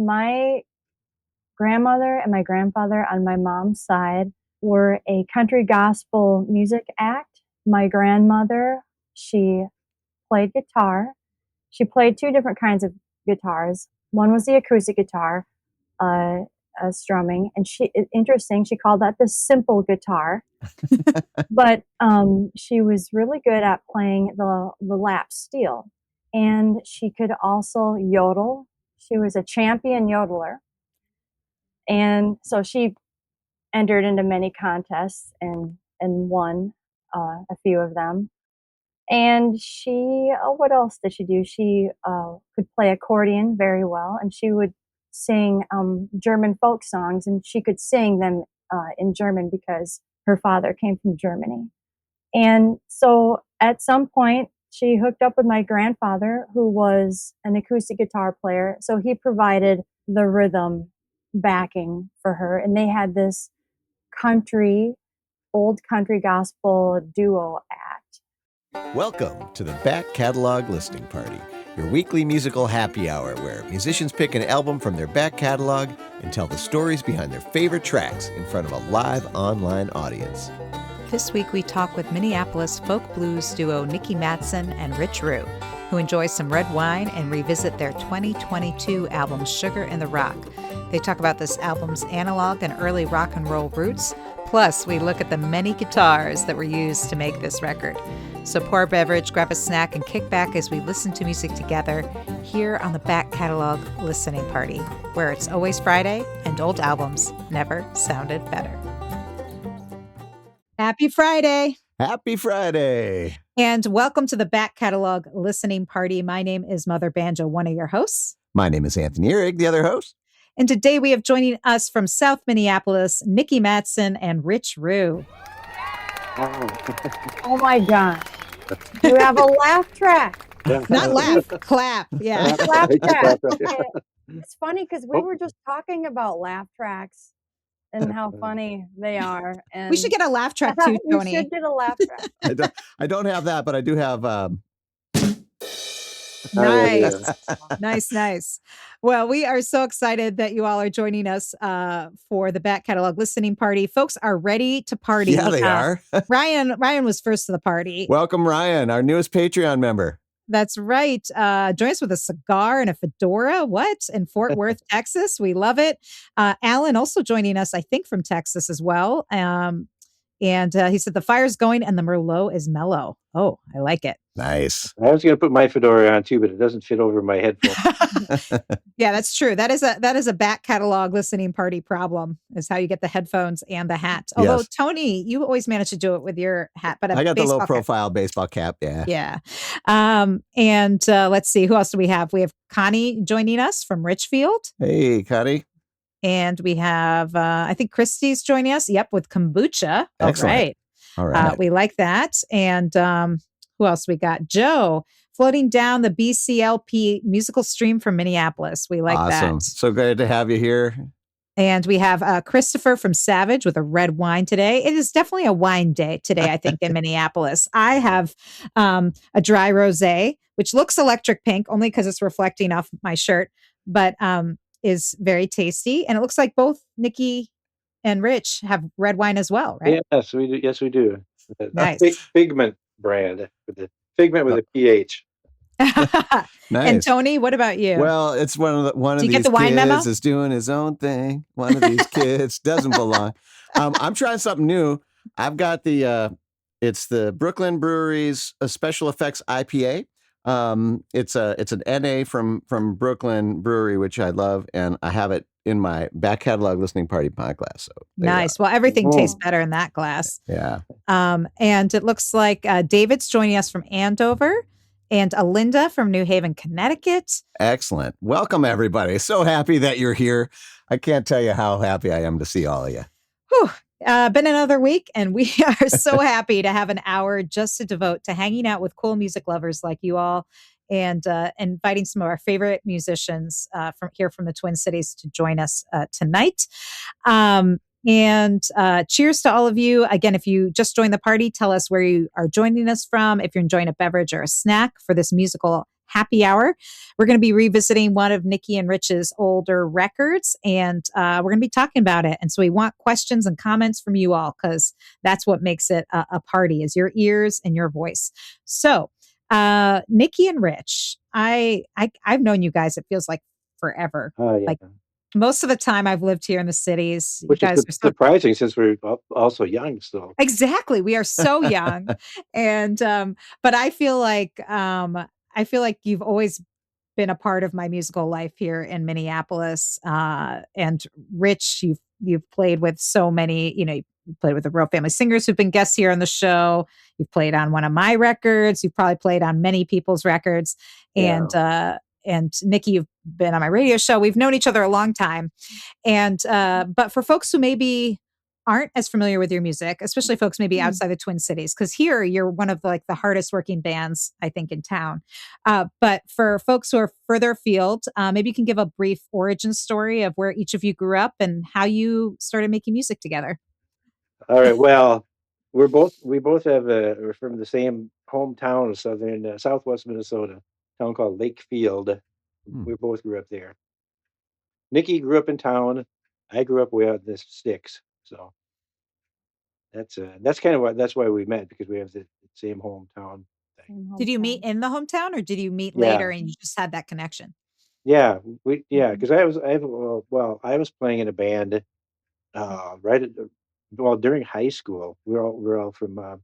my grandmother and my grandfather on my mom's side were a country gospel music act. My grandmother, she played guitar. She played two different kinds of guitars. One was the acoustic guitar, uh, strumming, and interesting. She called that the simple guitar. But she was really good at playing the lap steel, and she could also yodel. She was a champion yodeler, and so she entered into many contests and won a few of them. And she, what else did she do? She could play accordion very well, and she would sing German folk songs, and she could sing them in German because her father came from Germany. And so at some point, she hooked up with my grandfather, who was an acoustic guitar player. So he provided the rhythm backing for her, and they had this old country gospel duo act. Welcome to the Back Catalog Listening Party, your weekly musical happy hour where musicians pick an album from their back catalog and tell the stories behind their favorite tracks in front of a live online audience. This week we talk with Minneapolis folk blues duo Nikki Matteson and Rich Rue, who enjoy some red wine and revisit their 2022 album Sugar in the Rock. They talk about this album's analog and early rock and roll roots. Plus, we look at the many guitars that were used to make this record. So pour a beverage, grab a snack, and kick back as we listen to music together here on the Back Catalog Listening Party, where it's always Friday and old albums never sounded better. Happy Friday. Happy Friday. And welcome to the Back Catalog Listening Party. My name is Mother Banjo, one of your hosts. My name is Anthony Ihrig, the other host. And today we have joining us from South Minneapolis, Nikki Matteson and Rich Rue. Oh my God. You have a laugh track. Not laugh, clap. Yeah. Laugh track. It's funny because we were just talking about laugh tracks and how funny they are. And we should get a laugh track too, Tony. We should get a laugh track. I don't have that, but I do have... Nice. Well, we are so excited that you all are joining us for the Back Catalog Listening Party. Folks are ready to party. Yeah, they are. Ryan was first to the party. Welcome, Ryan, our newest Patreon member. That's right. Join us with a cigar and a fedora. What? In Fort Worth, Texas. We love it. Alan also joining us, I think, from Texas as well. And he said the fire's going and the Merlot is mellow. Oh, I like it. Nice. I was going to put my fedora on too, but it doesn't fit over my headphones. Yeah, that's true. That is a Back Catalog Listening Party problem, is how you get the headphones and the hat. Although, yes. Tony, you always manage to do it with your hat. But I got the low profile baseball cap. Yeah. Yeah. And let's see. Who else do we have? We have Connie joining us from Richfield. Hey, Connie. And we have, I think Christy's joining us. Yep, with kombucha. Excellent. All right. We like that. And who else we got? Joe, floating down the BCLP musical stream from Minneapolis. We like that. Awesome. So great to have you here. And we have Christopher from Savage with a red wine today. It is definitely a wine day today, I think, in Minneapolis. I have a dry rosé, which looks electric pink only because it's reflecting off my shirt, but is very tasty. And it looks like both Nikki and Rich have red wine as well, right? Yes, we do. Yes, we do. Nice. Figment brand. With the Figment with a PH. Nice. And Tony, what about you? Well, it's one of these kids is doing his own thing. One of these kids doesn't belong. I'm trying something new. I've got it's the Brooklyn Brewery's Special Effects IPA. It's an NA from Brooklyn Brewery, which I love, and I have it in my Back Catalog Listening Party pint glass. So nice. Well, everything tastes better in that glass. Yeah. And it looks like David's joining us from Andover, and Alinda from New Haven, Connecticut. Excellent. Welcome, everybody. So happy that you're here. I can't tell you how happy I am to see all of you. Whew. Been another week, and we are so happy to have an hour just to devote to hanging out with cool music lovers like you all, and inviting some of our favorite musicians from the Twin Cities to join us tonight. And cheers to all of you. Again, if you just joined the party, tell us where you are joining us from, if you're enjoying a beverage or a snack for this musical happy hour. We're going to be revisiting one of Nikki and Rich's older records, and we're going to be talking about it. And so we want questions and comments from you all, because that's what makes it a party, is your ears and your voice. So Nikki and Rich, I've known you guys, it feels like forever. Oh, yeah. Like most of the time I've lived here in the cities. Which you is guys are so surprising since we're also young still. exactly. We are so young. And but I feel like you've always been a part of my musical life here in Minneapolis. And Rich, you've played with so many, you played with the Royal Family Singers who've been guests here on the show. You've played on one of my records. You've probably played on many people's records. Yeah. And Nikki, you've been on my radio show. We've known each other a long time. And but for folks who maybe aren't as familiar with your music, especially folks maybe outside the Twin Cities, because here you're one of the hardest working bands, I think, in town. But for folks who are further afield, maybe you can give a brief origin story of where each of you grew up and how you started making music together. All right. Well, we both we're from the same hometown of southwest Minnesota, town called Lakefield. We both grew up there. Nikki grew up in town. I grew up way out in the sticks. So that's kind of that's why we met, because we have the same hometown thing. Did you meet in the hometown, or did you meet Yeah. later and you just had that connection? Yeah, because I was playing in a band during high school. We're all from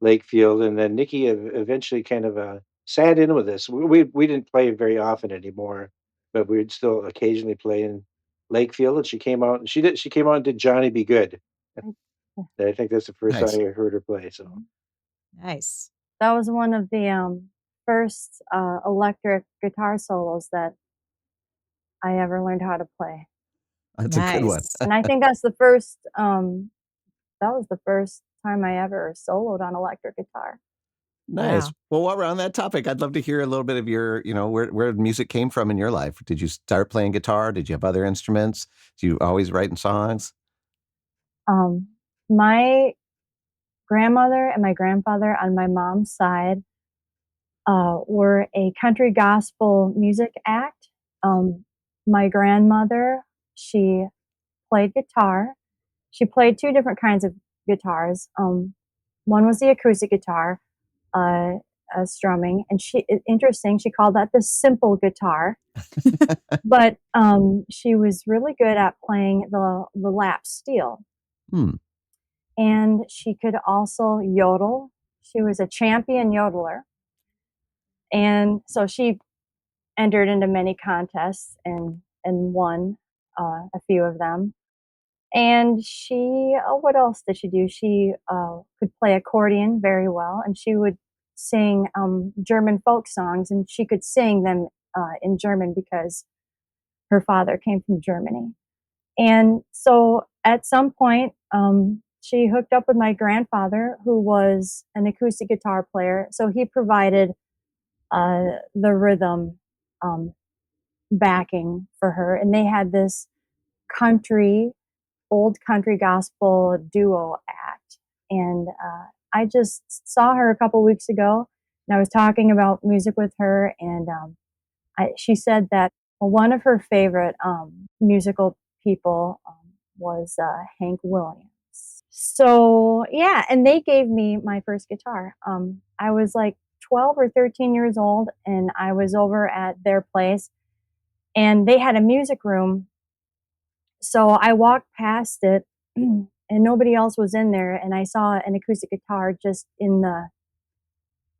Lakefield, and then Nikki eventually kind of sat in with us. We didn't play very often anymore, but we'd still occasionally play in Lakefield. And she came out and she came out and did Johnny Be Good. I think that's the first Nice. time I heard her play. So Nice. That was one of the first electric guitar solos that I ever learned how to play. That's a good one. And I think that's the first, that was the first time I ever soloed on electric guitar. Nice. Wow. Well, while we're on that topic, I'd love to hear a little bit of your, where music came from in your life. Did you start playing guitar? Did you have other instruments? Did you always writing songs? My grandmother and my grandfather on my mom's side were a country gospel music act. My grandmother, she played guitar. She played two different kinds of guitars. One was the acoustic guitar, strumming, and interesting, she called that the simple guitar. But she was really good at playing the lap steel. And she could also yodel. She was a champion yodeler. And so she entered into many contests and won a few of them. And she, what else did she do? She could play accordion very well, and she would sing German folk songs, and she could sing them in German because her father came from Germany. And so at some point, she hooked up with my grandfather, who was an acoustic guitar player. So he provided the rhythm backing for her. And they had this old country gospel duo act. And I just saw her a couple weeks ago, and I was talking about music with her. And she said that one of her favorite musical people was Hank Williams. So yeah, and they gave me my first guitar. I was like 12 or 13 years old, and I was over at their place, and they had a music room. So I walked past it, and nobody else was in there, and I saw an acoustic guitar just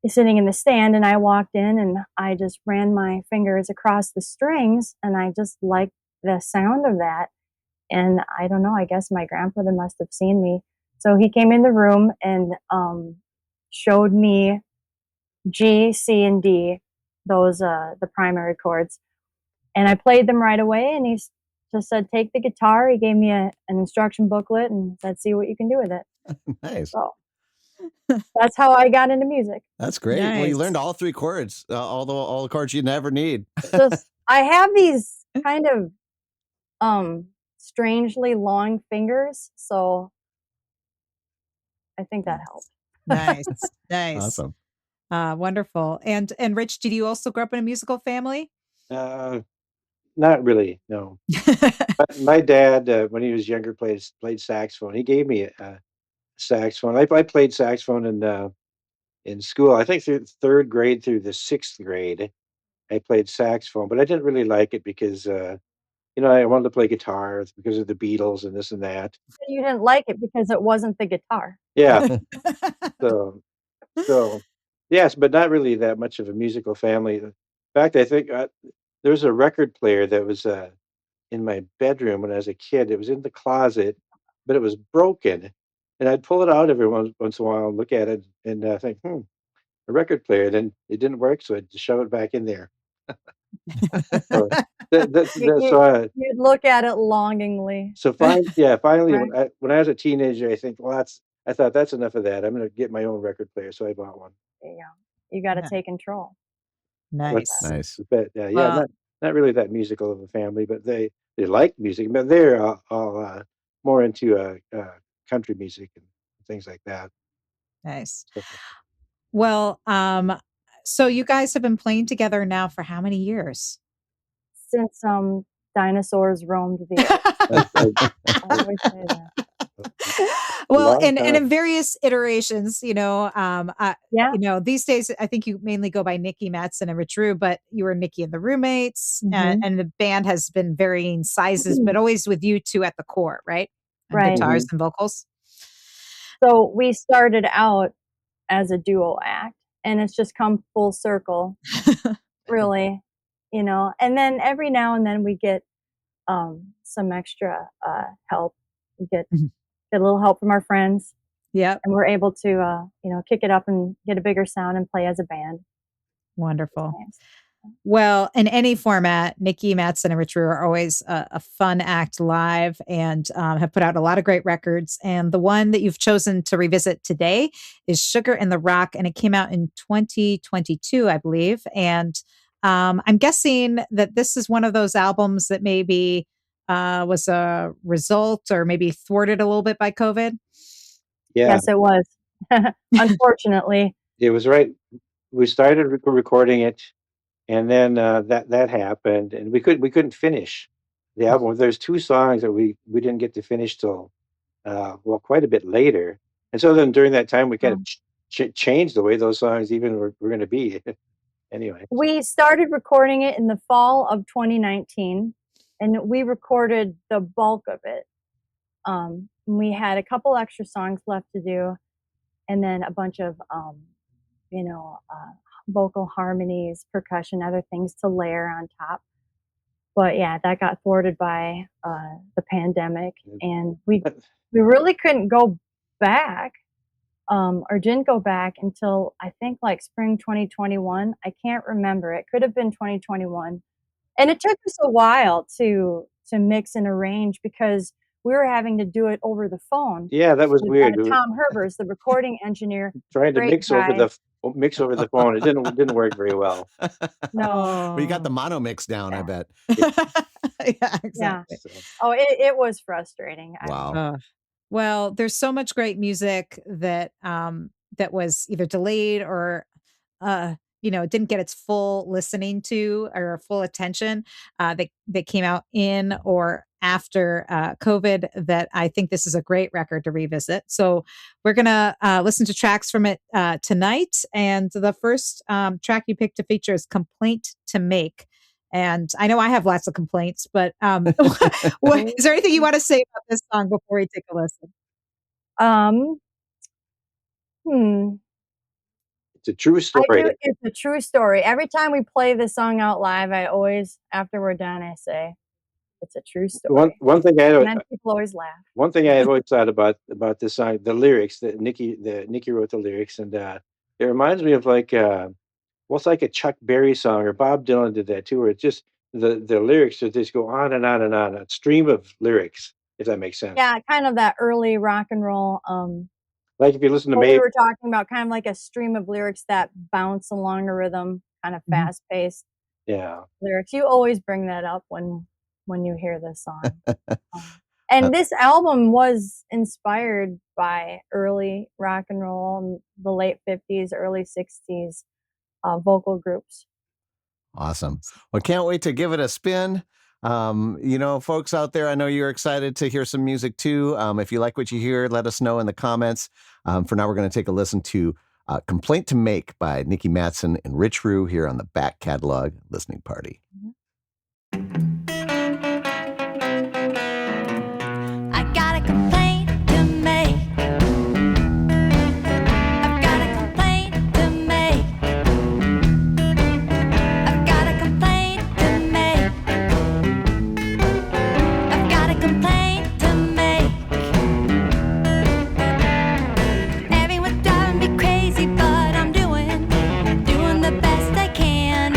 sitting in the stand, and I walked in and I just ran my fingers across the strings, and I just liked the sound of that. And I don't know, I guess my grandfather must have seen me. So he came in the room and showed me G, C, and D, those the primary chords. And I played them right away, and he just said, take the guitar. He gave me an instruction booklet and said, see what you can do with it. Nice. So that's how I got into music. That's great. Nice. Well, you learned all three chords, all the chords you never need. Just I have these kind of strangely long fingers, so I think that helped. Nice. Nice. Awesome. Wonderful. And Rich, did you also grow up in a musical family? Not really, no. But my dad, when he was younger, played saxophone. He gave me a saxophone. I played saxophone in school. I think through third grade through the sixth grade, I played saxophone, but I didn't really like it because I wanted to play guitar because of the Beatles and this and that. You didn't like it because it wasn't the guitar. Yeah. So so yes, but not really that much of a musical family. In fact, I think there was a record player that was in my bedroom when I was a kid. It was in the closet, but it was broken, and I'd pull it out every once in a while and look at it and think, a record player. Then it didn't work, so I'd just shove it back in there. So You you so you'd look at it longingly, finally right? when I was a teenager, I thought that's enough of that. I'm gonna get my own record player, so I bought one. There you go. You gotta Yeah. take control. But Nice. Nice. yeah, Well, not really that musical of a family, but they like music, but they're all more into country music and things like that. nice. So, Well, so you guys have been playing together now for how many years? Since dinosaurs roamed the earth. I a, always say that. a Well, long and in time. various iterations, Yeah. these days I think you mainly go by Nikki Matteson and Rich Rue, but you were Nikki and the Roommates, Mhm. and the band has been varying sizes, but always with you two at the core, right? And Right. guitars Mhm. and vocals. So we started out as a duo act, and it's just come full circle, really, and then every now and then we get, some extra, help. We Mhm. get a little help from our friends, Yep. and we're able to, kick it up and get a bigger sound and play as a band. It's Wonderful. nice. Well, in any format, Nikki Matteson and Rich Rue are always a fun act live and have put out a lot of great records. And the one that you've chosen to revisit today is Sugar in the Rock, and it came out in 2022, I believe. And I'm guessing that this is one of those albums that maybe was a result or maybe thwarted a little bit by COVID. Yeah, Yes, it was. Unfortunately. it was right. We started recording it, and then that happened, and we couldn't finish the album. There's two songs that we didn't get to finish till quite a bit later, and so then during that time we kind of Um, changed the way those songs even were going to be. Anyway, so we started recording it in the fall of 2019, and we recorded the bulk of it. We had a couple extra songs left to do, and then a bunch of, you know, uh, vocal harmonies, percussion, other things to layer on top. But yeah, that got thwarted by the pandemic, and we really couldn't go back, or didn't go back until I think like spring 2021. I can't remember. It could have been 2021, and it took us a while to mix and arrange because we were having to do it over the phone yeah, that was with weird. We were Tom Herbers, the recording engineer, trying to great guy. mix over the phone. It didn't work very well. No, Well, you got the Oh, mono mix down, I yeah, bet. Yeah, yeah, yeah. exactly. so Oh, it was frustrating. I Wow. mean, Well, there's so much great music that was either delayed or uh didn't get its full listening to or full attention that came out in or after COVID that I think this is a great record to revisit. So we're gonna listen to tracks from it tonight. And the first track you picked to feature is "Complaint to Make." And I know I have lots of complaints, but is there anything you want to say about this song before we take a listen? um, hmm. it's a true I story. do it's a true story. Every time we play this song out live, I always after we're done, I say, "It's a true One story." one thing And then people always laugh. one thing I had always thought about this song, the lyrics that Nikki wrote the lyrics, and it reminds me of it's like a Chuck Berry song, or Bob Dylan did that too, where it's just the lyrics that just go on and on and on, a stream of lyrics, if that makes sense. Yeah, kind of that early rock and roll, Like if you listen to what we May, were talking about, kind of like a stream of lyrics that bounce along a rhythm, kind of Mhm. fast-paced yeah, lyrics. You always bring that up when you hear this song. Um, And this album was inspired by early rock and roll, the late 50s, early 60s vocal groups. Awesome. Well, can't wait to give it a spin. Folks out there, I know you're excited to hear some music too. If you like what you hear, let us know in the comments. For now, we're going to take a listen to Complaint to Make by Nikki Matteson and Rich Rue here on the Back Catalog Listening Party. I got a complaint to make. I've got a complaint to make. I've got a complaint to make. I've got a complaint to make. Everyone's driving me crazy, but I'm doing the best I can.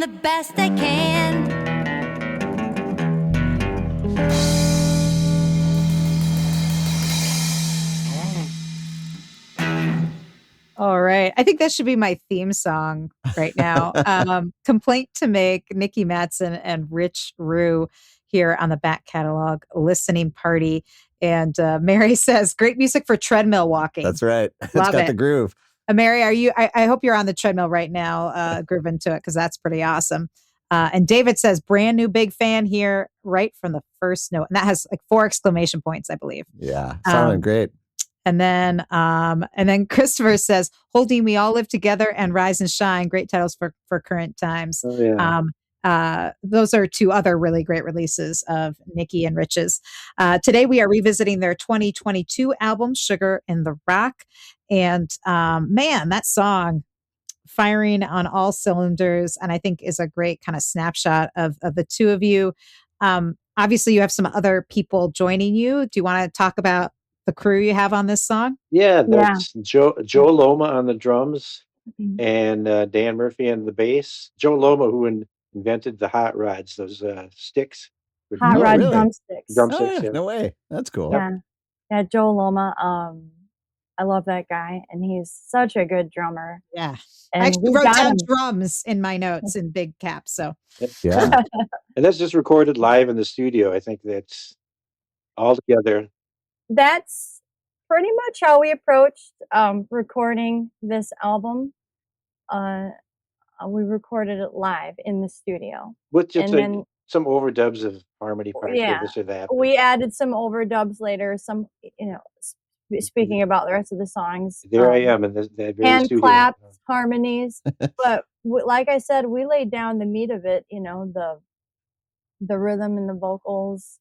the best I can. All right. I think that should be my theme song right now. Complaint to Make, Nikki Matteson and Rich Rue here on the back catalog listening party. And Mary says, great music for treadmill walking. That's right. It's Love got it. the groove. Mary, are you? I hope you're on the treadmill right now, grooving to it, because that's pretty awesome. And David says, brand new big fan here, right from the first note. And that has like 4 exclamation points, I believe. Yeah, sounding great. And then Christopher says, Holding We All Live Together and Rise and Shine, great titles for current times. Oh, yeah. Those are 2 other really great releases of Nikki and Rich's. Today we are revisiting their 2022 album, Sugar in the Rock. And man, that song, firing on all cylinders, and I think is a great kind of snapshot of the 2 of you. Obviously, you have some other people joining you. Do you want to talk about the crew you have on this song? Yeah, that's Joe Loma on the drums and Dan Murphy on the bass. Joe Loma, who invented the hot rods, those sticks. Hot rod really? drumsticks. Drumsticks, Oh, yeah. no way. That's cool. Yeah, Joe Loma. I love that guy, and he's such a good drummer. Yeah. And I actually we wrote got down him. drums in my notes in big caps. So Yeah. And that's just recorded live in the studio. I think that's all together. That's pretty much how we approached recording this album. We recorded it live in the studio. With just And then some overdubs of harmony parts or this or that. we added some overdubs later. Some, speaking about the rest of the songs. There I am in that very Hand studio. claps, harmonies. But like I said, we laid down the meat of it, the rhythm and the vocals,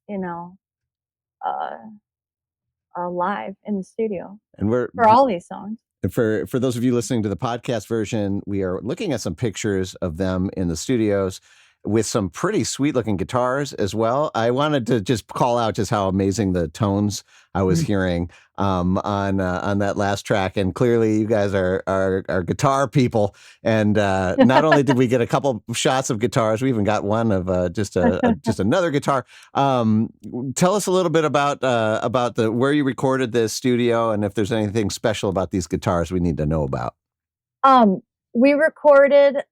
live in the studio. And we're for all these songs. For those of you listening to the podcast version, we are looking at some pictures of them in the studios with some pretty sweet looking guitars as well. I wanted to just call out just how amazing the tones I was hearing on that last track. And clearly you guys are guitar people. And not only did we get a couple shots of guitars, we even got one of just another guitar. Tell us a little bit about where you recorded this studio and if there's anything special about these guitars we need to know about. We recorded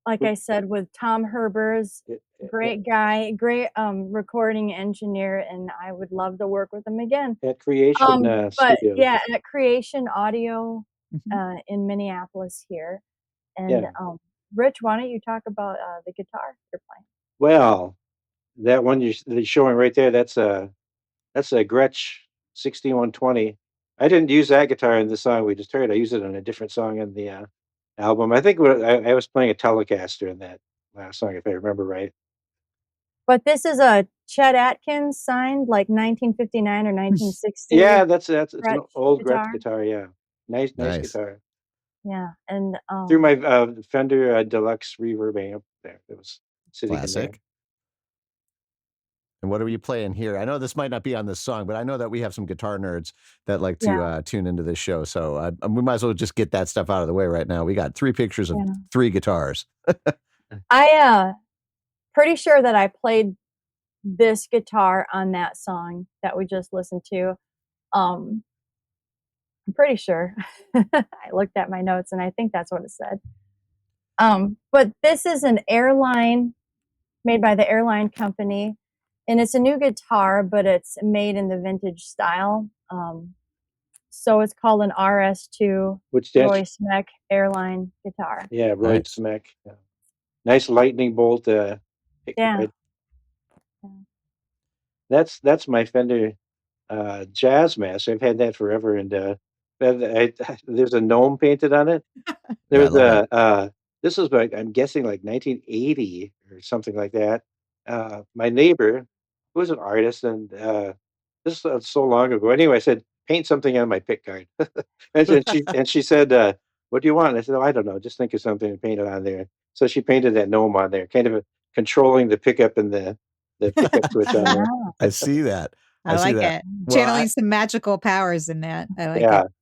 like I said, with Tom Herbers, great guy, great recording engineer, and I would love to work with him again. At Creation but Studio. yeah, at Creation Audio in Minneapolis here. And Rich, why don't you talk about the guitar you're playing? Well, that one you're showing right there, that's a Gretsch 6120. I didn't use that guitar in the song we just heard. I used it on a different song in the album. I think I was playing a Telecaster in that last song, if I remember right. But this is a Chet Atkins signed like 1959 or 1960. Yeah, it's an old Gretsch guitar. Yeah, nice guitar. Yeah, and through my Fender Deluxe reverb amp there, it was sitting in there. And what are you playing here? I know this might not be on this song, but I know that we have some guitar nerds that like to tune into this show. So we might as well just get that stuff out of the way right now. We got 3 pictures of 3 guitars. I pretty sure that I played this guitar on that song that we just listened to. I'm pretty sure. I looked at my notes and I think that's what it said. But this is an Airline, made by the Airline company. And it's a new guitar, but it's made in the vintage style. So it's called an RS2 Roy Smeck Airline guitar. Yeah, Roy Smeck. Yeah. Nice lightning bolt. That's my Fender Jazz Master. I've had that forever, and there's a gnome painted on it. There's this is like, I'm guessing like 1980 or something like that. My neighbor, who was an artist, and this is so long ago. Anyway, I said, paint something on my pick guard. and she said, what do you want? And I said, oh, I don't know. Just think of something and paint it on there. So she painted that gnome on there, kind of controlling the pickup and the pickup switch on there. I see that. I like it. Channeling some magical powers in that. I like it.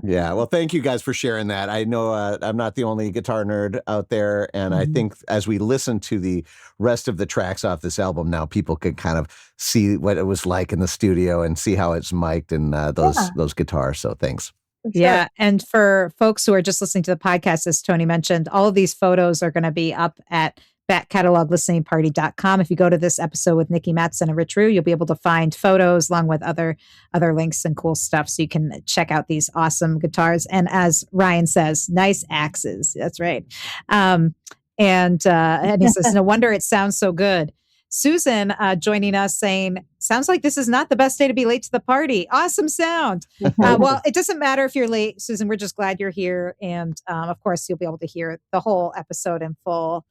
Yeah. Well, thank you guys for sharing that. I know I'm not the only guitar nerd out there. And I think as we listen to the rest of the tracks off this album now, people can kind of see what it was like in the studio and see how it's mic'd and those guitars. So thanks. Sure. Yeah. And for folks who are just listening to the podcast, as Tony mentioned, all of these photos are going to be up at backcataloglisteningparty.com. If you go to this episode with Nikki Matteson and Rich Rue, you'll be able to find photos along with other links and cool stuff. So you can check out these awesome guitars. And as Ryan says, nice axes. That's right. And he says, no wonder it sounds so good. Susan joining us saying, sounds like this is not the best day to be late to the party. Awesome sound. Well, it doesn't matter if you're late, Susan. We're just glad you're here. And of course, you'll be able to hear the whole episode in full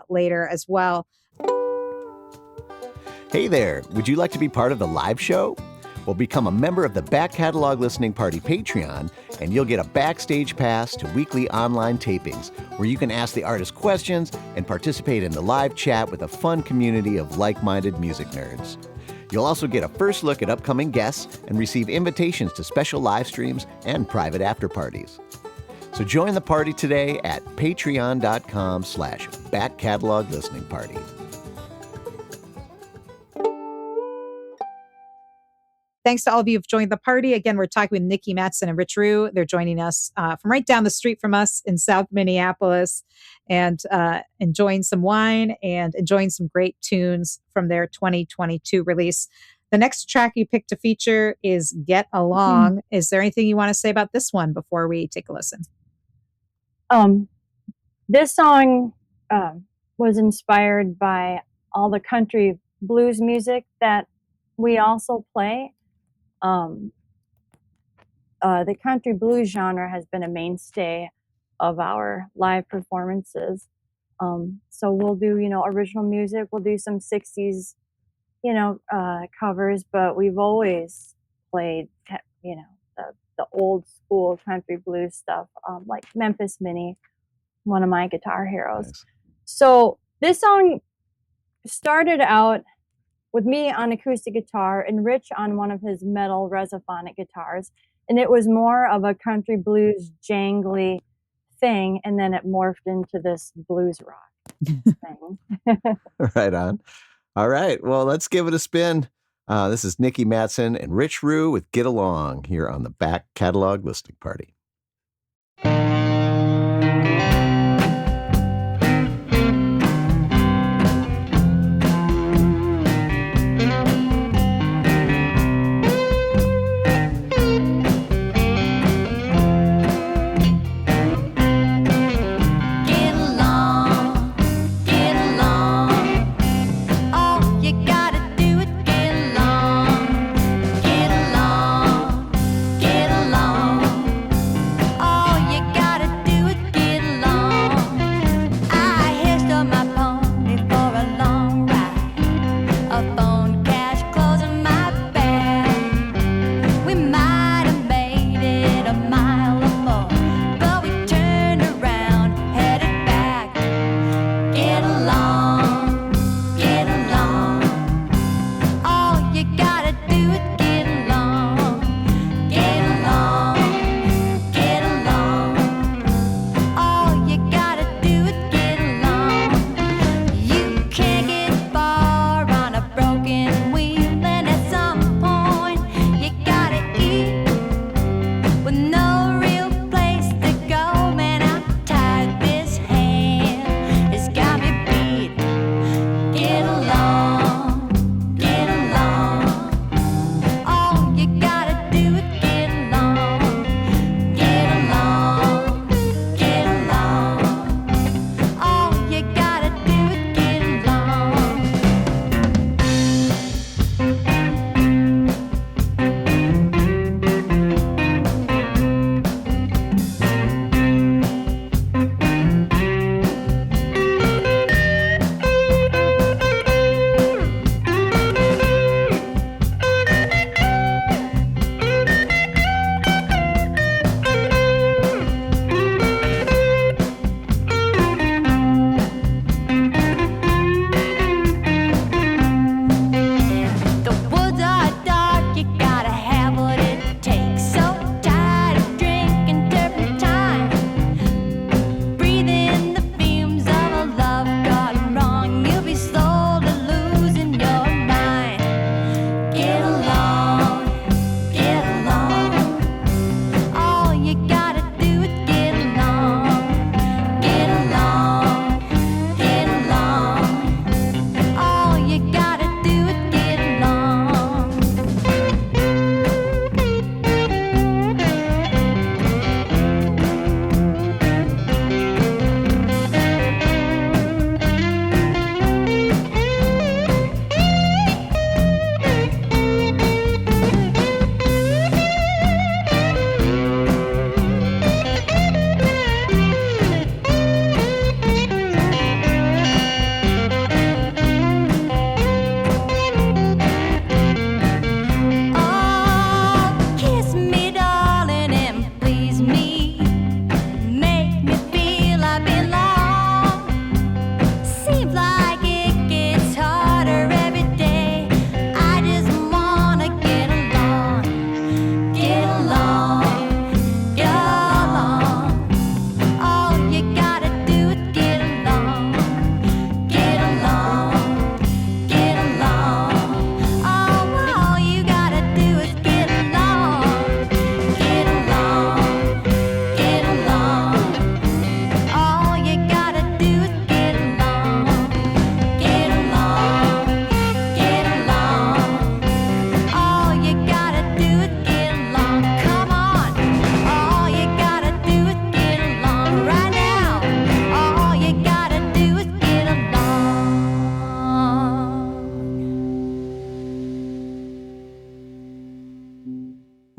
later as well. Hey there. Would you like to be part of the live show? Well, become a member of the Back Catalog Listening Party Patreon, and you'll get a backstage pass to weekly online tapings where you can ask the artist questions and participate in the live chat with a fun community of like-minded music nerds. You'll also get a first look at upcoming guests and receive invitations to special live streams and private after parties. So join the party today at patreon.com/Back Catalog Listening Party. Thanks to all of you who've joined the party. Again, we're talking with Nikki Matteson and Rich Rue. They're joining us from right down the street from us in South Minneapolis and enjoying some wine and enjoying some great tunes from their 2022 release. The next track you picked to feature is Get Along. Is there anything you want to say about this one before we take a listen? This song was inspired by all the country blues music that we also play. The country blues genre has been a mainstay of our live performances. So we'll do, original music. We'll do some 60s, covers, but we've always played, the old school country blues stuff, like Memphis Minnie, one of my guitar heroes. Nice. So this song started out with me on acoustic guitar and Rich on one of his metal resophonic guitars. And it was more of a country blues jangly thing. And then it morphed into this blues rock thing. Right on. All right. Well, let's give it a spin. This is Nikki Matteson and Rich Rue with Get Along here on the Back Catalog Listening Party.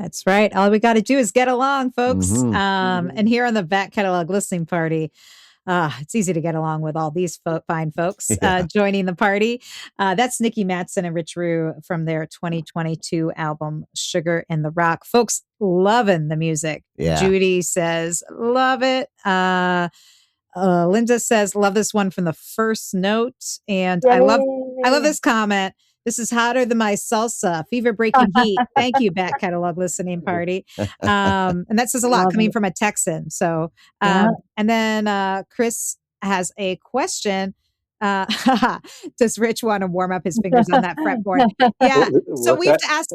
That's right. All we got to do is get along, folks. Mm-hmm. And here on the Back Catalog Listening Party, it's easy to get along with all these fine folks joining the party. That's Nikki Matteson and Rich Rue from their 2022 album, Sugar in the Rock. Folks, loving the music. Yeah. Judy says, love it. Linda says, love this one from the first note. And I love this comment. This is hotter than my salsa, fever breaking heat. Thank you, Back Catalog Listening Party. And that says a lot coming from a Texan. So, and then Chris has a question. Does Rich want to warm up his fingers on that fretboard? Yeah. So we have to ask.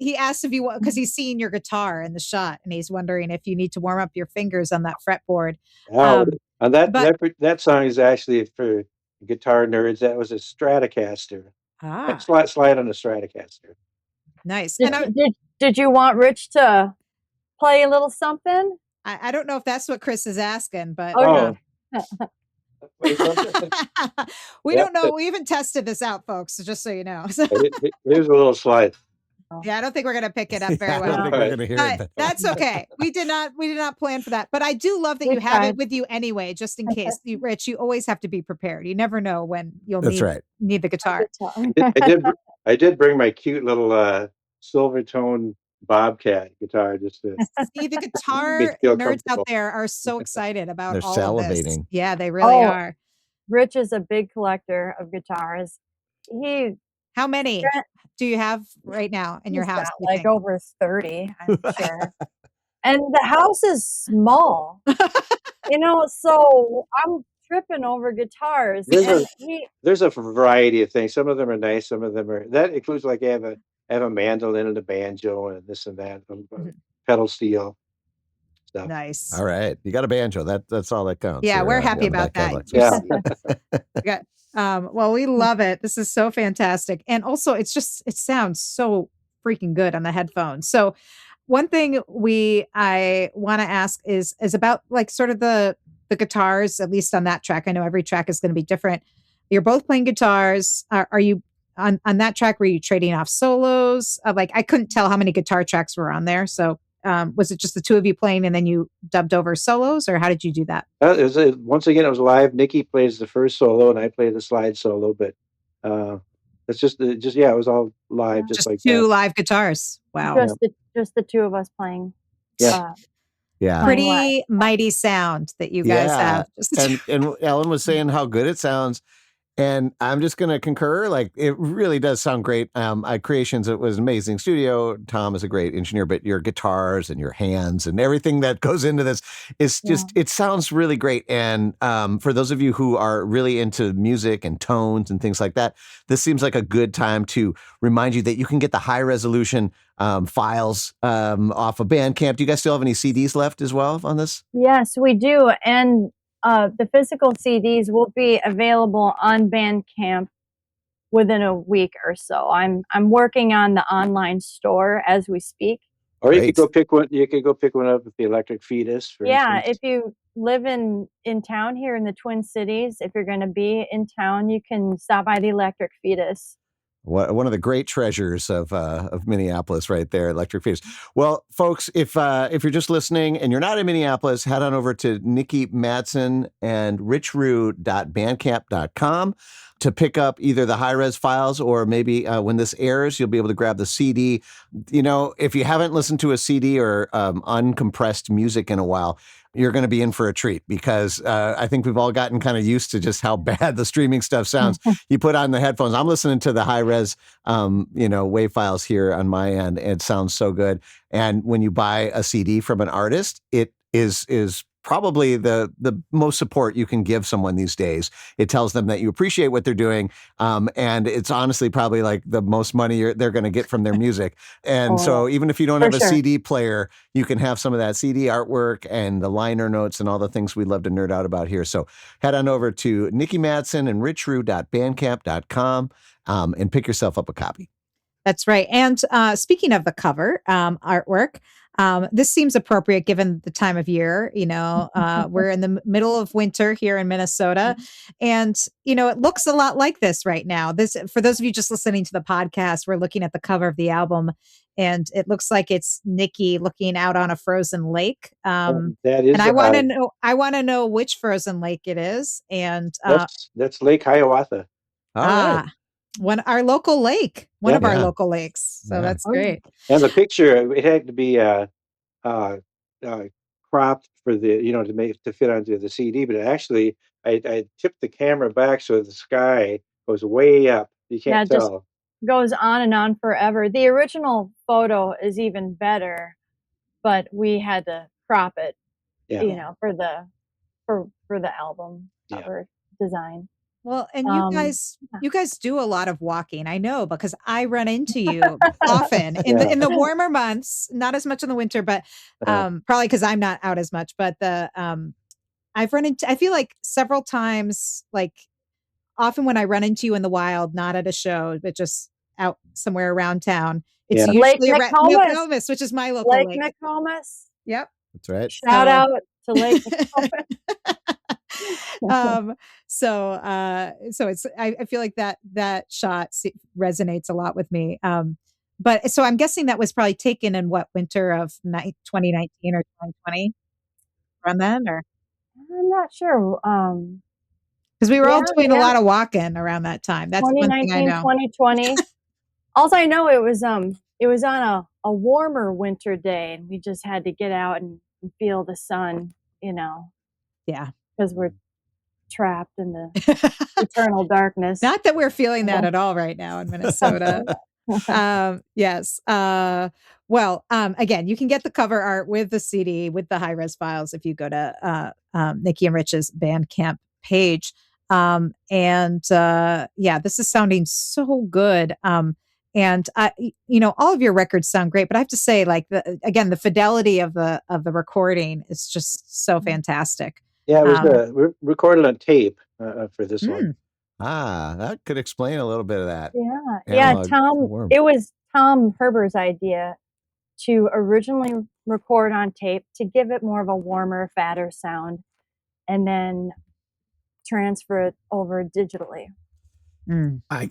He asked if you, because he's seeing your guitar in the shot, and he's wondering if you need to warm up your fingers on that fretboard. And that song is actually for guitar nerds. That was a Stratocaster. Slide on a Stratocaster. Nice. Did you want Rich to play a little something? I don't know if that's what Chris is asking, but we don't know. We haven't tested this out, folks. So just so you know, here's a little slide. Yeah, I don't think we're going to pick it up very well. I don't think we're going to hear it. That's okay. We did not plan for that. But I do love that you have it with you anyway, just in case. Rich, you always have to be prepared. You never know when you'll need the guitar. I did bring my cute little silver tone Bobcat guitar just to see. The guitar nerds out there are so excited about They're all salivating. Of this. Yeah, they really are. Rich is a big collector of guitars. How many do you have right now in your house? Like over 30, I'm sure. And the house is small, so I'm tripping over guitars. There's a variety of things. Some of them are nice. Some of them are, that includes like I have a mandolin and a banjo and this and that, pedal steel stuff. Nice. All right. You got a banjo. That's all that counts. Yeah, we're happy about that. Yeah. Well, we love it. This is so fantastic. And also it sounds so freaking good on the headphones. So one thing I want to ask is about like sort of the guitars, at least on that track. I know every track is going to be different. You're both playing guitars. Are you on that track? Were you trading off solos? Like I couldn't tell how many guitar tracks were on there. So was it just the two of you playing and then you dubbed over solos, or how did you do that? Once again, it was live. Nikki plays the first solo and I play the slide solo, but it's it was all live, just like two live guitars. Wow. Just the two of us playing. Yeah. Pretty mighty sound that you guys have. And Ellen was saying how good it sounds. And I'm just going to concur. Like, it really does sound great. Creations, it was an amazing studio. Tom is a great engineer, but your guitars and your hands and everything that goes into this is just, it sounds really great. And for those of you who are really into music and tones and things like that, this seems like a good time to remind you that you can get the high resolution files off of Bandcamp. Do you guys still have any CDs left as well on this? Yes, we do. And the physical CDs will be available on Bandcamp within a week or so. I'm working on the online store as we speak. Or you could go pick one. You could go pick one up with the Electric Fetus. For instance. If you live in town here in the Twin Cities, if you're going to be in town, you can stop by the Electric Fetus. One of the great treasures of Minneapolis right there, Electric Fetus. Well, folks, if you're just listening and you're not in Minneapolis, head on over to Nikki Matteson and richrue.bandcamp.com to pick up either the high-res files or maybe when this airs, you'll be able to grab the CD. If you haven't listened to a CD or uncompressed music in a while, you're going to be in for a treat because I think we've all gotten kind of used to just how bad the streaming stuff sounds. You put on the headphones. I'm listening to the high-res, WAV files here on my end. It sounds so good. And when you buy a CD from an artist, it is probably the most support you can give someone these days. It tells them that you appreciate what they're doing. And it's honestly probably like the most money they're going to get from their music. And so even if you don't have a CD player, you can have some of that CD artwork and the liner notes and all the things we love to nerd out about here. So head on over to Nikki Matteson and richrue.bandcamp.com and pick yourself up a copy. That's right. And speaking of the cover artwork, this seems appropriate given the time of year. We're in the middle of winter here in Minnesota, and it looks a lot like this right now. This, for those of you just listening to the podcast, we're looking at the cover of the album, and it looks like it's Nikki looking out on a frozen lake. That is and I want to know which frozen lake it is. And that's Lake Hiawatha. All right. one our local lake, one Yeah. of our local lakes. So that's great. And the picture, it had to be cropped for the to fit onto the CD, but actually I tipped the camera back so the sky goes way up. You can't just tell. goes on and on forever. The original photo is even better, but we had to crop it, for the album cover design. Well, and you guys do a lot of walking. I know, because I run into you often in the warmer months, not as much in the winter, but probably because I'm not out as much. But I feel like several times, like often when I run into you in the wild, not at a show, but just out somewhere around town, it's usually around Nokomis, which is my local lake. Lake Nokomis. Yep. That's right. Shout out to Lake Nokomis. So it's, I feel like that shot resonates a lot with me. But so I'm guessing that was probably taken in what, winter of 2019 or 2020, around then, or? I'm not sure. Because we were all doing a lot of walking around that time. That's one thing I know. 2020. Also, I know it was on a warmer winter day, and we just had to get out and feel the sun, Yeah. Because we're trapped in the eternal darkness. Not that we're feeling that at all right now in Minnesota. Yes. Well, again, you can get the cover art with the CD, with the high-res files, if you go to Nikki and Rich's Bandcamp page. This is sounding so good. And all of your records sound great, but I have to say, like, the fidelity of the recording is just so fantastic. Yeah, it was recorded on tape for this one. That could explain a little bit of that. Yeah. Tom. It was Tom Herber's idea to originally record on tape to give it more of a warmer, fatter sound, and then transfer it over digitally. I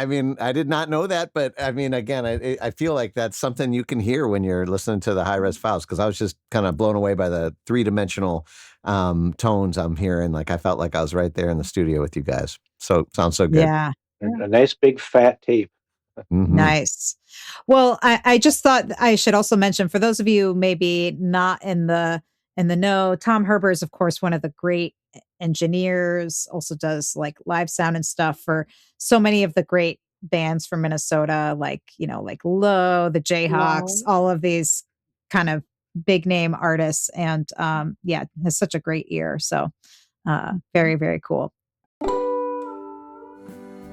mean, I did not know that, but I mean, again, I feel like that's something you can hear when you're listening to the high-res files, because I was just kind of blown away by the three-dimensional tones I'm hearing. Like, I felt like I was right there in the studio with you guys. So sounds so good. Yeah. A nice big fat tape. Mm-hmm. Nice. Well, I just thought I should also mention, for those of you maybe not in the know, Tom Herber is, of course, one of the great engineers, also does like live sound and stuff for so many of the great bands from Minnesota, like Low, the Jayhawks, all of these kind of big name artists, and has such a great ear. So very, very cool.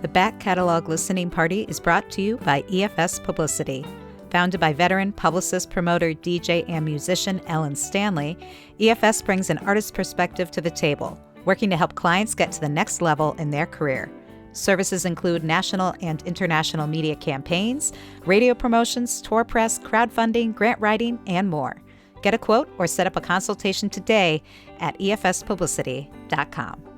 The Back Catalog Listening Party is brought to you by EFS Publicity. Founded by veteran publicist, promoter, DJ, and musician Ellen Stanley, EFS brings an artist's perspective to the table, working to help clients get to the next level in their career. Services include national and international media campaigns, radio promotions, tour press, crowdfunding, grant writing, and more. Get a quote or set up a consultation today at efspublicity.com.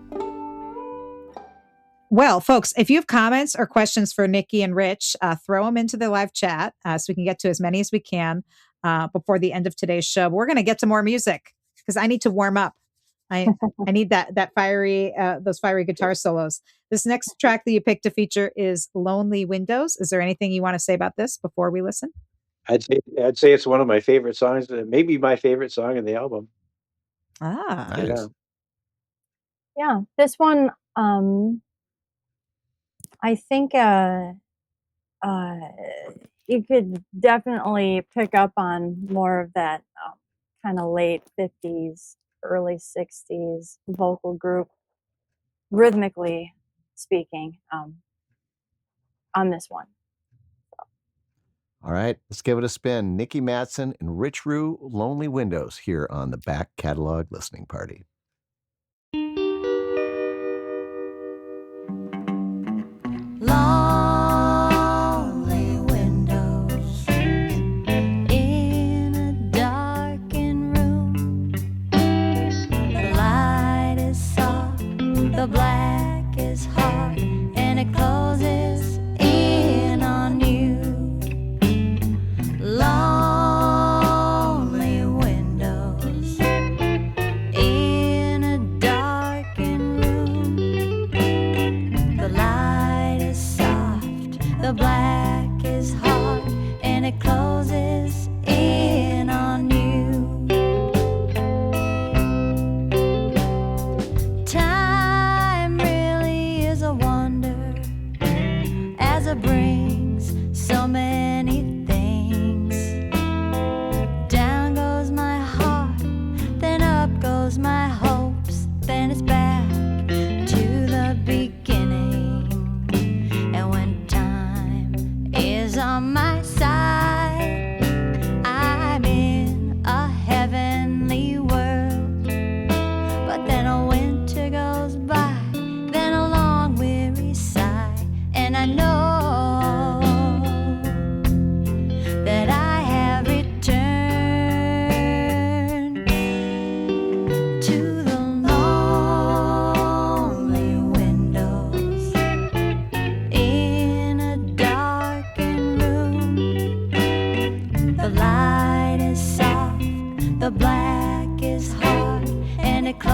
Well, folks, if you have comments or questions for Nikki and Rich, throw them into the live chat so we can get to as many as we can before the end of today's show. But we're going to get to more music because I need to warm up. I need that fiery, those fiery guitar solos. This next track that you picked to feature is "Lonely Windows." Is there anything you want to say about this before we listen? I'd say it's one of my favorite songs. Maybe my favorite song in the album. Nice. Yeah, this one. I think you could definitely pick up on more of that kind of late 50s, early 60s vocal group, rhythmically speaking, on this one. All right, let's give it a spin. Nikki Matteson and Rich Rue, "Lonely Windows," here on the Back Catalog Listening Party. Lonely windows in a darkened room. The light is soft, the black is hard, and it closes in on you.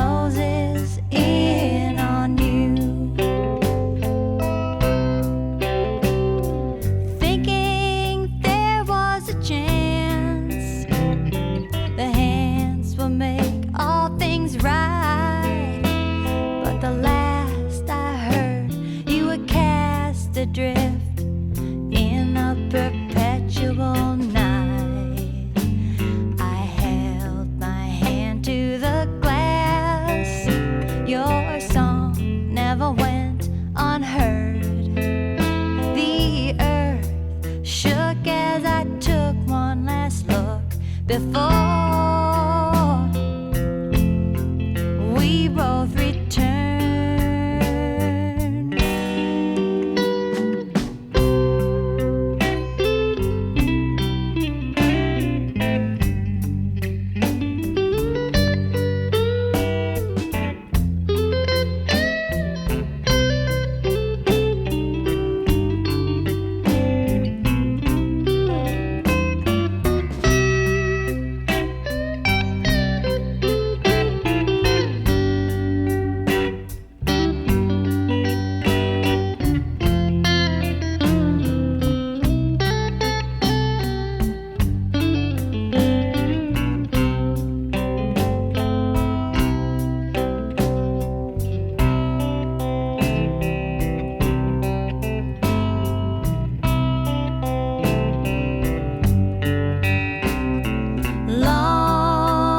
closes in on you. Thinking there was a chance the hands will make all things right, but the last I heard, you were cast adrift in a perpetual night. I held my hand to the glass. Your song never went unheard. The earth shook as I took one last look before we both returned.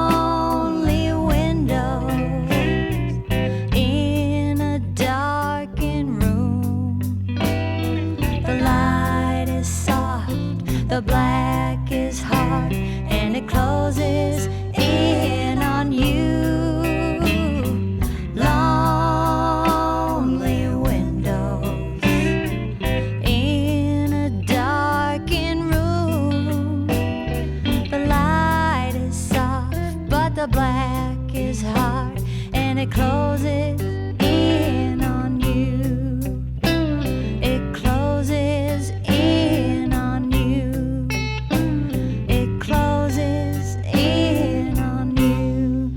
Lonely windows in a darkened room. The light is soft, the black is hard, and it closes in on you. Lonely windows in a darkened room. The light is soft, but the black is hard, and it closes in on you. It closes in on you. It closes in on you.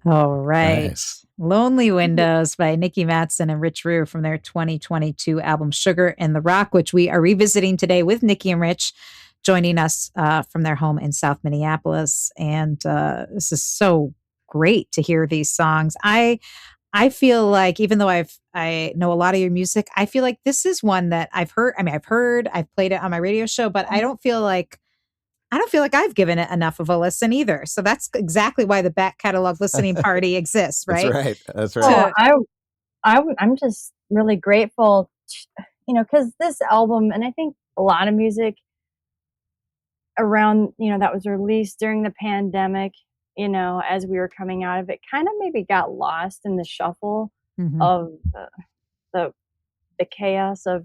All right. Nice. Lonely Windows by Nikki Matteson and Rich Rue from their 2022 album Sugar and the Rock, which we are revisiting today with Nikki and Rich joining us from their home in South Minneapolis. And this is so great to hear these songs. I feel like even though I know a lot of your music, I feel like this is one that I've heard. I mean, I've played it on my radio show, but I don't feel like I've given it enough of a listen either. So that's exactly why the back catalog listening party exists, That's right? right. That's Oh, right. I'm just really grateful, because this album, and I think a lot of music around, that was released during the pandemic, as we were coming out of it, kind of maybe got lost in the shuffle Mhm. of the chaos of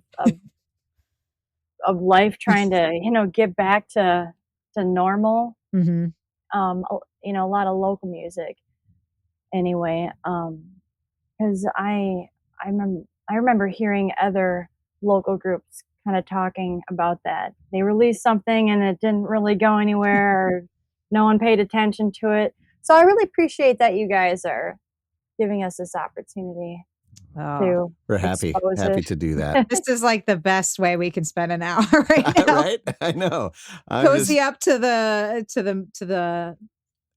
life, trying to, get back to normal. Mhm. A lot of local music anyway. Because I remember hearing other local groups kind of talking about that. They released something and it didn't really go anywhere, or no one paid attention to it. So I really appreciate that you guys are giving us this opportunity Oh, to We're happy expose it. to do that. this is like the best way we can spend an hour right now. Right? I know. I'm Cozy just up to the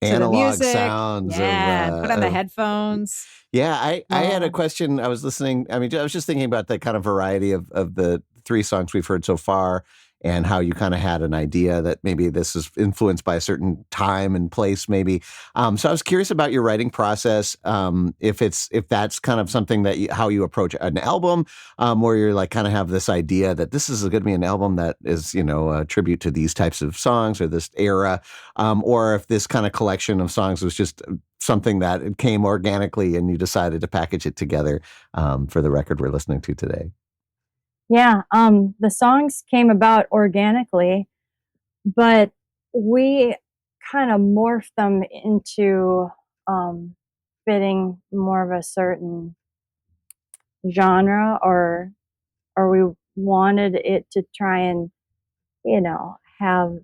analog music. sounds Yeah, put on the of headphones. Yeah, I had a Oh. question. I was listening. I mean, I was just thinking about the kind of variety of the three songs we've heard so far, and how you kind of had an idea that maybe this is influenced by a certain time and place, maybe. So I was curious about your writing process. If that's kind of something that how you approach an album, where you're like kind of have this idea that this is going to be an album that is, a tribute to these types of songs or this era, or if this kind of collection of songs was just something that it came organically and you decided to package it together for the record we're listening to today. Yeah, the songs came about organically, but we kind of morphed them into fitting more of a certain genre, or we wanted it to try and have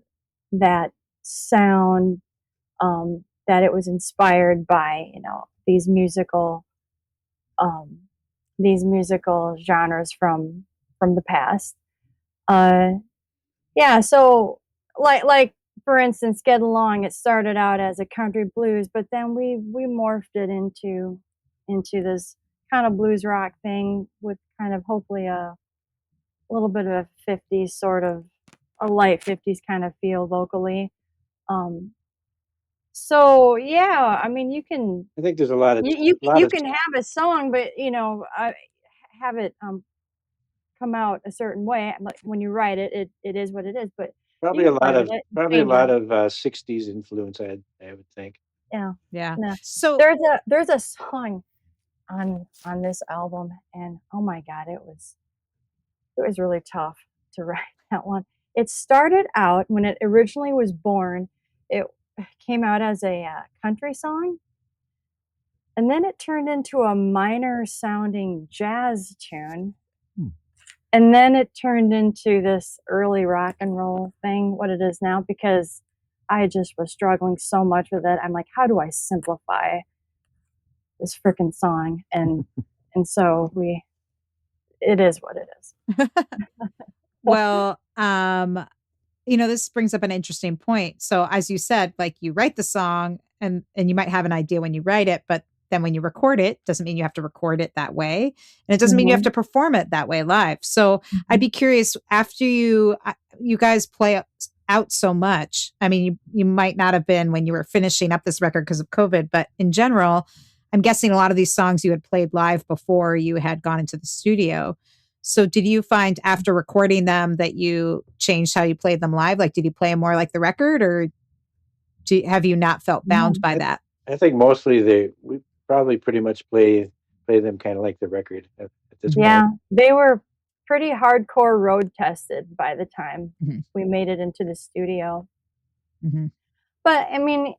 that sound, that it was inspired by, um, these musical genres from the past. Uh, yeah, so like for instance, Get Along, it started out as a country blues, but then we morphed it into this kind of blues rock thing with kind of hopefully a little bit of a 50s sort of a light 50s kind of feel vocally. Um, so yeah, I mean, I think there's a lot of you can have a song, but have it come out a certain way. Like when you write it, it is what it is. But you can play with it, and probably a change lot it. of 60s influence. I would think. Yeah, Yeah. yeah. So There's a song on this album, and oh my god, it was really tough to write that one. It started out when it originally was born. It came out as a country song, and then it turned into a minor sounding jazz tune. Hmm. And then it turned into this early rock and roll thing, what it is now, because I just was struggling so much with it. I'm like, how do I simplify this freaking song? And so it is what it is. well, this brings up an interesting point. So as you said, like you write the song and you might have an idea when you write it, but then when you record it, doesn't mean you have to record it that way. And it doesn't mean you have Mhm. to perform it that way live. So I'd be curious, after you guys play out so much. I mean, you might not have been when you were finishing up this record because of COVID, but in general, I'm guessing a lot of these songs you had played live before you had gone into the studio. So did you find after recording them that you changed how you played them live? Like, did you play them more like the record, or have you not felt bound Yeah. by that? I think mostly we probably pretty much play them kind of like the record at this point. Yeah, they were pretty hardcore road tested by the time Mhm. we made it into the studio. Mhm. But I mean,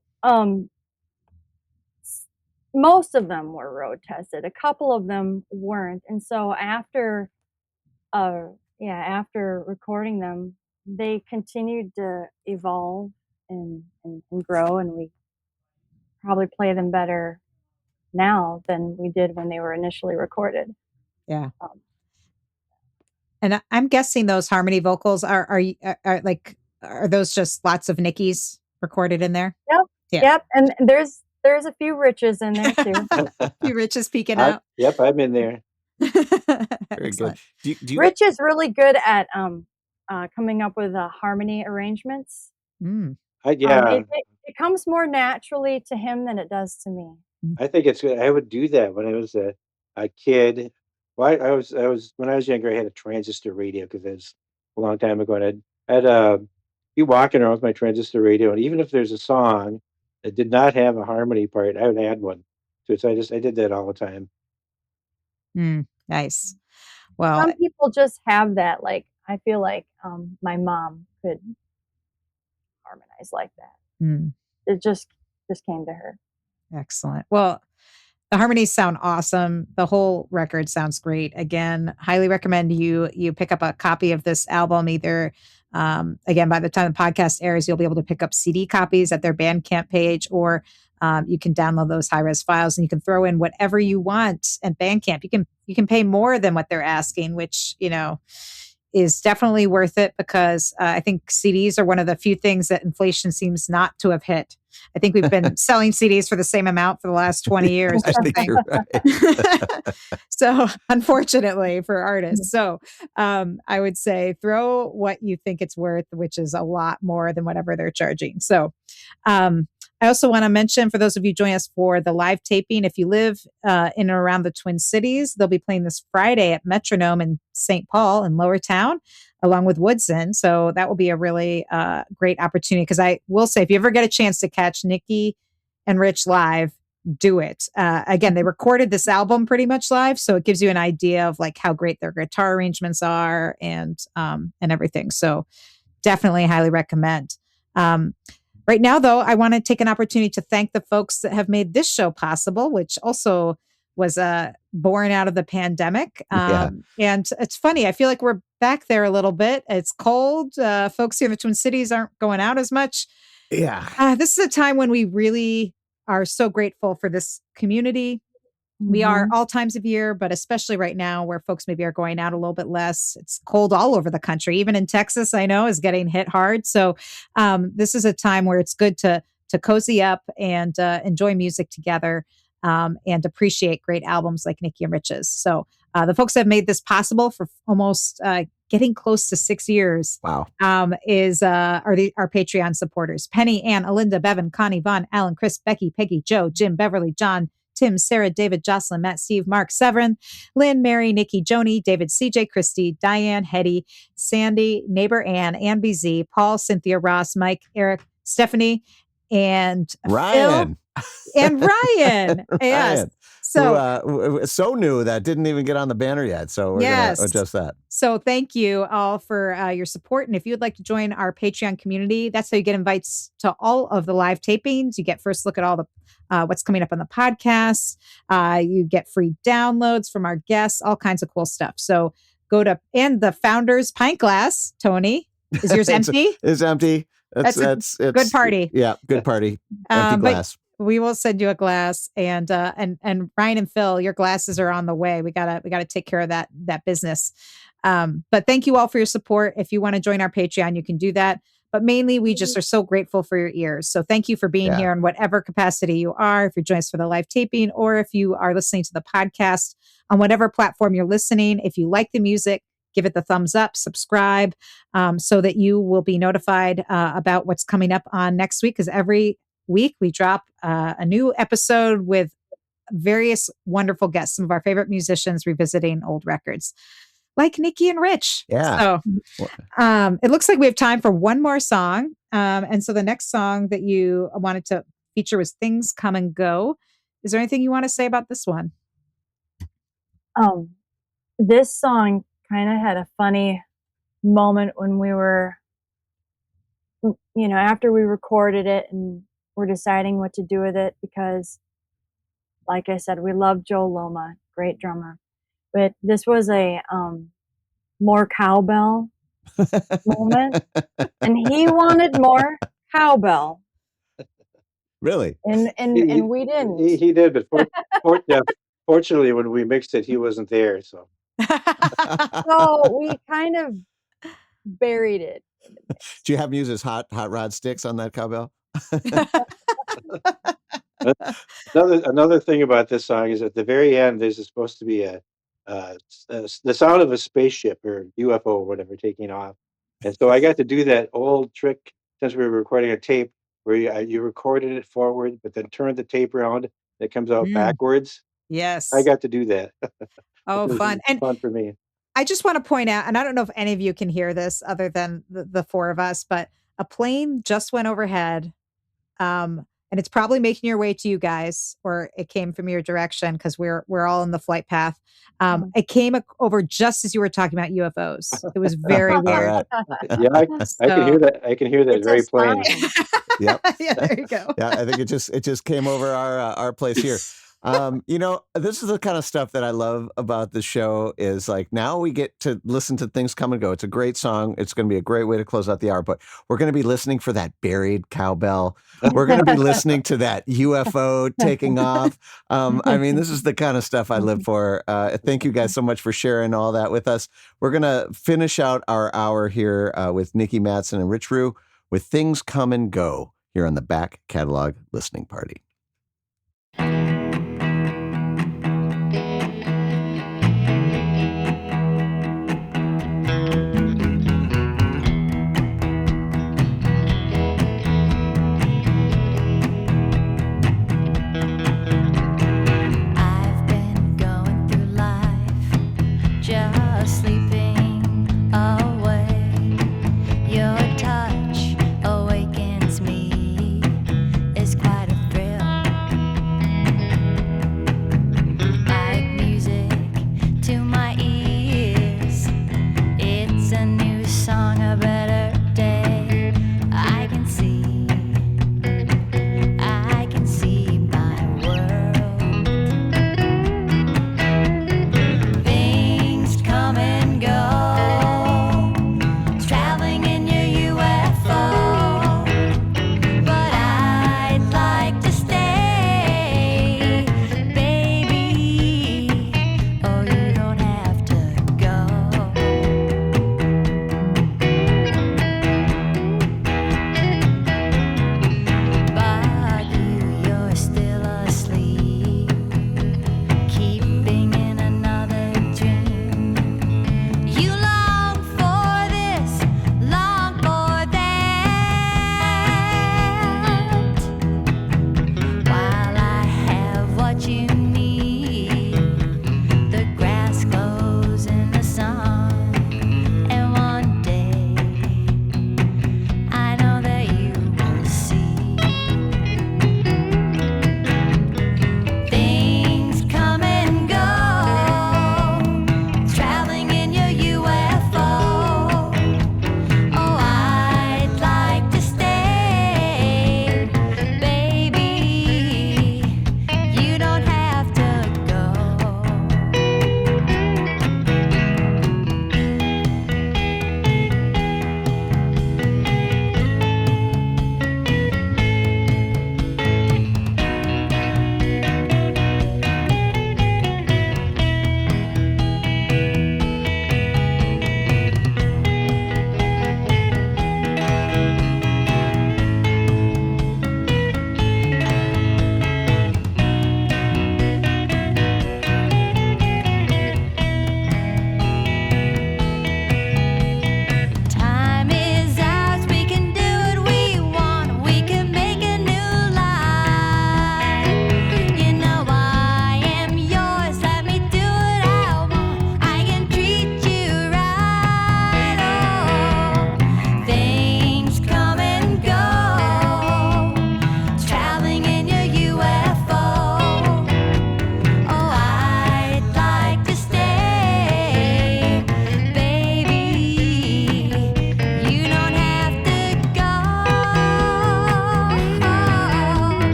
most of them were road tested. A couple of them weren't. And so uh after recording them, they continued to evolve and grow, and we probably play them better now than we did when they were initially recorded. Yeah. Um, And I'm guessing those harmony vocals are those just lots of Nikki's recorded in there? yep, Yeah. yep. And there's a few Riches in there too. Few Riches peeking out. Yep, I'm in there. Very good. Excellent. Do you Rich is really good at coming up with harmony arrangements. Mm. Yeah, It comes more naturally to him than it does to me. I think it's good. I would do that when I was a kid. Well, I was when I was younger. I had a transistor radio because it's a long time ago, and I'd be walking around with my transistor radio, and even if there's a song that did not have a harmony part, I would add one to it. So I did that all the time. Nice. Well, Some people just have that. Like I feel like my mom could harmonize like that. mm, It just came to her. excellent. Well, the harmonies sound awesome. The whole record sounds great. Again, highly recommend you pick up a copy of this album. Either again, by the time the podcast airs, you'll be able to pick up CD copies at their Bandcamp page, or you can download those high res files and you can throw in whatever you want at Bandcamp. You can pay more than what they're asking, which is definitely worth it because I think CDs are one of the few things that inflation seems not to have hit. I think we've been selling CDs for the same amount for the last 20 years or I think something. you're right. So unfortunately for artists. So I would say throw what you think it's worth, which is a lot more than whatever they're charging. So I also want to mention for those of you joining us for the live taping, if you live in and around the Twin Cities, they'll be playing this Friday at Metronome in St. Paul in Lower Town, along with Woodson. So that will be a really great opportunity because I will say, if you ever get a chance to catch Nikki and Rich live, do it. Again, they recorded this album pretty much live, so it gives you an idea of like how great their guitar arrangements are and everything. So definitely highly recommend. Right now, though, I want to take an opportunity to thank the folks that have made this show possible, which also was born out of the pandemic. Yeah. And it's funny. I feel like we're back there a little bit. It's cold. Folks here in the Twin Cities aren't going out as much. Yeah. This is a time when we really are so grateful for this community. We are all times of year, but especially right now where folks maybe are going out a little bit less. It's cold all over the country. Even in Texas, I know, is getting hit hard. So this is a time where it's good to cozy up and enjoy music together and appreciate great albums like Nikki and Rich's. So the folks that have made this possible for almost getting close to 6 years. Wow. Are our Patreon supporters: Penny, Ann, Alinda, Bevan, Connie, Vaughn, Alan, Chris, Becky, Peggy, Joe, Jim, Beverly, John, Tim, Sarah, David, Jocelyn, Matt, Steve, Mark, Severin, Lynn, Mary, Nikki, Joni, David, CJ, Christy, Diane, Hetty, Sandy, Neighbor Ann BZ, Paul, Cynthia, Ross, Mike, Eric, Stephanie, and Ryan. Phil, and Ryan. Yes. So so new that didn't even get on the banner yet. So we're going to adjust that. So thank you all for your support. And if you would like to join our Patreon community, that's how you get invites to all of the live tapings. You get first look at all the what's coming up on the podcast. You get free downloads from our guests, all kinds of cool stuff. So go to, and the founder's pint glass, Tony, is yours empty? It's empty. It's good party. Yeah, good party. Empty glass. We will send you a glass, and Ryan and Phil, your glasses are on the way. We gotta take care of that business. But thank you all for your support. If you want to join our Patreon, you can do that. But mainly, we just are so grateful for your ears. So thank you for being here in whatever capacity you are. If you're joining us for the live taping, or if you are listening to the podcast on whatever platform you're listening, if you like the music, give it the thumbs up, subscribe, so that you will be notified about what's coming up on next week. Because every week we drop a new episode with various wonderful guests, some of our favorite musicians revisiting old records, like Nikki and Rich. Yeah. So it looks like we have time for one more song. And so the next song that you wanted to feature was Things Come and Go. Is there anything you want to say about this one? This song kind of had a funny moment when we were, after we recorded it and we're deciding what to do with it, because like I said, we love Joe Loma, great drummer, but this was a more cowbell moment, and he wanted more cowbell. Really? And we didn't. He did, but fortunately, when we mixed it, he wasn't there. So we kind of buried it. Do you have him use his hot rod sticks on that cowbell? Another thing about this song is at the very end, there's supposed to be the sound of a spaceship or UFO or whatever taking off, and so I got to do that old trick since we were recording a tape where you recorded it forward, but then turned the tape around, and it comes out backwards. Yes, I got to do that. Oh, fun! And fun for me. I just want to point out, and I don't know if any of you can hear this other than the four of us, but a plane just went overhead. And it's probably making your way to you guys, or it came from your direction because we're all in the flight path. It came over just as you were talking about UFOs. It was very weird. Yeah, I can hear that. I can hear that very plain. Yep. Yeah, there you go. Yeah, I think it just came over our place here. This is the kind of stuff that I love about the show is like now we get to listen to Things Come and Go. It's a great song. It's going to be a great way to close out the hour, but we're going to be listening for that buried cowbell. We're going to be listening to that UFO taking off. This is the kind of stuff I live for. Thank you guys so much for sharing all that with us. We're going to finish out our hour here with Nikki Matteson and Rich Rue with Things Come and Go here on the Back Catalog Listening Party. Awakens me is quite a thrill.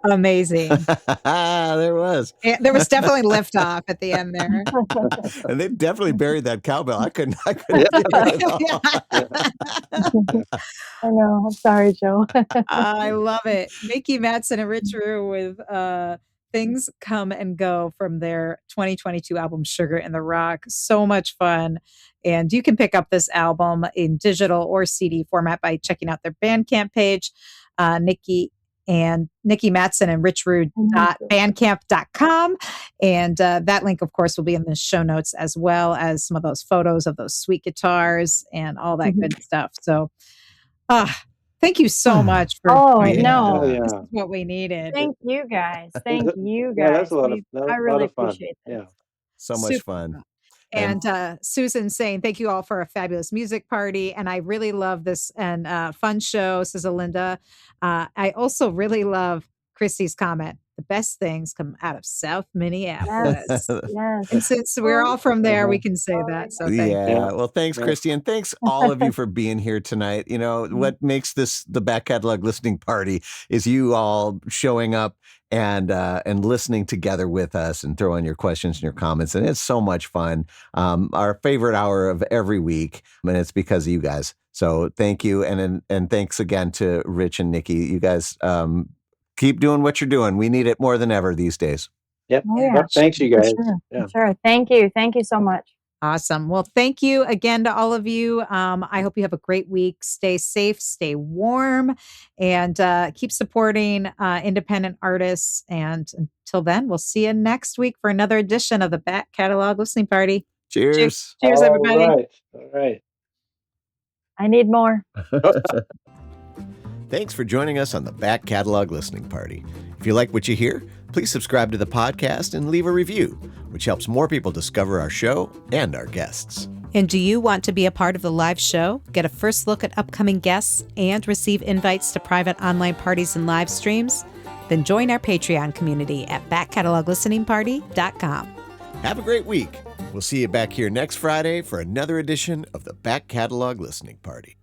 Amazing. There was. There was definitely liftoff at the end there. And they definitely buried that cowbell. I couldn't Yeah. hear it at all. Yeah. I know. I'm sorry, Joe. I love it. Nikki Matteson and Rich Rue with Things Come and Go from their 2022 album Sugar in the Rock. So much fun. And you can pick up this album in digital or CD format by checking out their Bandcamp page, Nikki Matteson and Rich Rue bandcamp.com. And that link, of course, will be in the show notes, as well as some of those photos of those sweet guitars and all that good stuff. So, thank you so much for No. Oh, yeah. This is what we needed. Thank you guys. Thank you Yeah, guys. that's a lot of I really fun. appreciate this. Yeah. So much Super fun. And Susan saying, thank you all for a fabulous music party. And I really love this and fun show, says Alinda. I also really love Christy's comment. The best things come out of South Minneapolis. Yes. And since we're all from there, we can say that. So thank you. Well, thanks, Christy. And thanks all of you for being here tonight. You know, what makes this the back catalog listening party is you all showing up and listening together with us and throwing your questions and your comments. And it's so much fun. Our favorite hour of every week. And it's because of you guys. So thank you. And thanks again to Rich and Nikki. You guys keep doing what you're doing. We need it more than ever these days. Yep. Oh, yeah. Yep. Thanks, you guys. For sure. Thank you. Thank you so much. Awesome. Well, thank you again to all of you. I hope you have a great week. Stay safe, stay warm, and keep supporting independent artists. And until then, we'll see you next week for another edition of the Back Catalog Listening Party. Cheers. Cheers, everybody. All right. I need more. Thanks for joining us on the Back Catalog Listening Party. If you like what you hear, please subscribe to the podcast and leave a review, which helps more people discover our show and our guests. And do you want to be a part of the live show, get a first look at upcoming guests, and receive invites to private online parties and live streams? Then join our Patreon community at backcataloglisteningparty.com. Have a great week. We'll see you back here next Friday for another edition of the Back Catalog Listening Party.